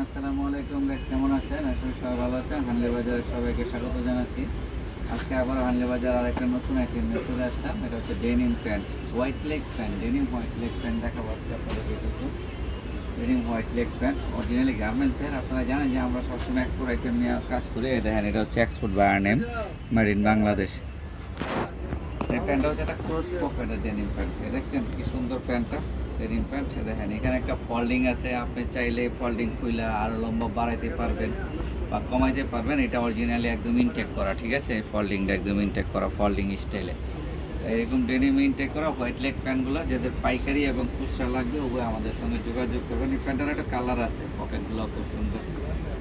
আসসালামু আলাইকুম গাইস, কেমন আছেন? আসলে সবাই ভালো আছেন। হানলে বাজারে সবাইকে স্বাগত জানাচ্ছি। আজকে আবার হানলে বাজার আর একটা নতুন আইটেম নিয়ে চলে আসলাম। এটা হচ্ছে denim pant, white leg pant. Denim white leg pant দেখাবো আজকে আপনাদের কিছু। Denim white leg pant originally গার্মেন্টসের। আপনারা জানেন যে আমরা সবসময় এক্সপোর্ট আইটেম নিয়ে কাজ করি। দেখেন, এটা হচ্ছে export buyer name, made in Bangladesh. এই প্যান্টটা হচ্ছে একটা ক্রস পকেটের ডেনিম প্যান্ট। দেখছেন কি সুন্দর প্যান্টটা, ডেনিম প্যান্ট। দেখেন এখানে একটা ফোল্ডিং আছে, আপনি চাইলে ফোল্ডিং খুলে আরও লম্বা বাড়াইতে পারবেন বা কমাইতে পারবেন। এটা অরিজিনালি একদম ইনটেক করা, ঠিক আছে? ফোল্ডিংটা একদম ইনটেক করা, ফোল্ডিং স্টাইলে এরকম ডেনিম ইনটেক করা হোয়াইট লেগ প্যান্টগুলো যাদের পাইকারি এবং খুচরা লাগবে উভয় আমাদের সঙ্গে যোগাযোগ করবেন। এই প্যান্টের একটা কালার আছে, পকেটগুলো খুব সুন্দর,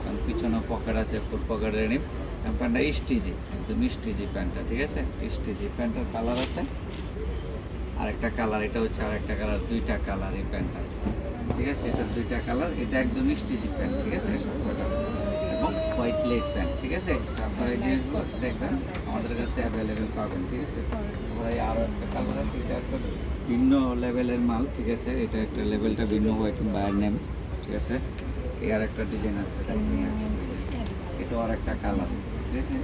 কারণ পিছনেও পকেট আছে, ফুল পকেট ডেনিম প্যান্টটা। স্টিজি, একদম স্টিজি প্যান্টটা, ঠিক আছে? স্টিজি প্যান্টের কালার আছে, আরেকটা কালার, এটা হচ্ছে আরেকটা কালার, দুইটা কালার এই প্যান্টটা, ঠিক আছে? এটা দুইটা কালার, এটা একদম স্টিজি প্যান্ট, ঠিক আছে? সবকটা এবং হোয়াইট লেগ প্যান্ট, ঠিক আছে? তারপরে এই জিনিসগুলো দেখবেন আমাদের কাছে অ্যাভেলেবেল পাবেন, ঠিক আছে? তারপরে আরও একটা কালার আছে, এটা একটা ভিন্ন লেভেলের মাল, ঠিক আছে? এটা একটা লেভেলটা ভিন্ন, হোয়াইট বায়ার নেম, ঠিক আছে? এই আর একটা ডিজাইন আছে, এটাও আর একটা কালার, ঠিক আছে?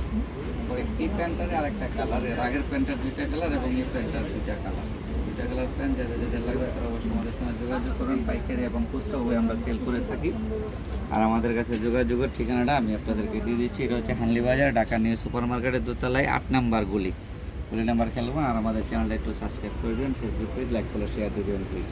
তারপরে এই প্যান্টটার আরেকটা কালার, এর আগের প্যান্টের দুইটা কালার এবং এই প্যান্টটার দুইটা কালার। দুইটা কালার প্যান্ট যাদের যাদের লাগবে তারা অবশ্যই আমাদের সঙ্গে যোগাযোগ করবেন। পাইকারি এবং খুচরা উভয় আমরা সেল করে থাকি। আর আমাদের কাছে যোগাযোগের ঠিকানাটা আমি আপনাদেরকে দিয়ে দিচ্ছি। এটা হচ্ছে হানলি বাজার, ঢাকা নিউ সুপার মার্কেটের দোতলায় 8 নাম্বার গলি নাম্বার খেলবো। আর আমাদের চ্যানেলটা একটু সাবস্ক্রাইব করবেন, Facebook page like follow share দিবেন প্লিজ।